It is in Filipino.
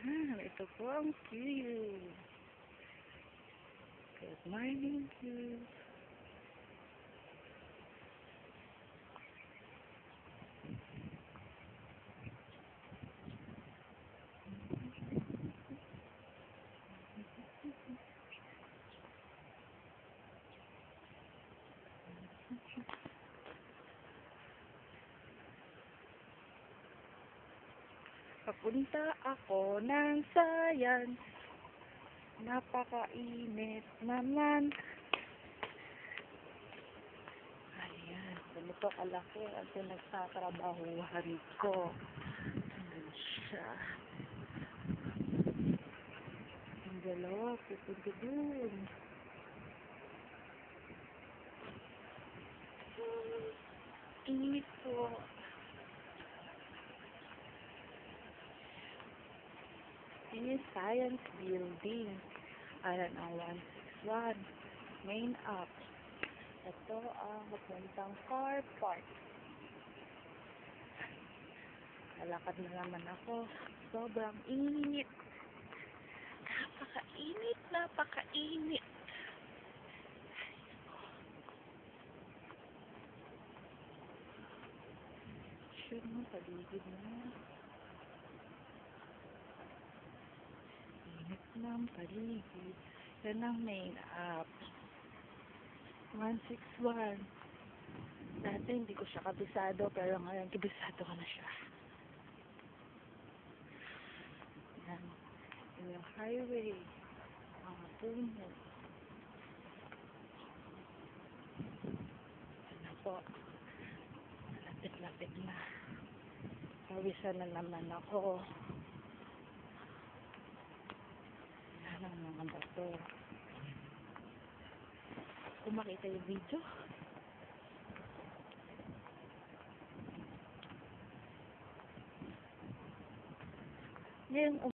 Ito po ang Q. Good morning, Q. Papunta ako ng Science. Napakainit naman. Ayan, ganito kalaki ang pinagtatrabahuhan ko. Ayan siya. Ang dalawa, pupunta dun. Init po. Ini Science Building. Ayan ang 161. Main up. Ito ang papuntang car park. Lalakad na naman ako. Sobrang init. Napakainit, napakainit. Sure mo, paligid na. Init ng paligid. Yan ang main up. 161. Dati hindi ko siya kabisado, pero ngayon kabisado ko na siya. Yan. Yan yung highway. Mga puno. Ano po. Lapit-lapit na. Pawisan na naman ako. Yan ang mga bato. Kung makita yung video. Ngayong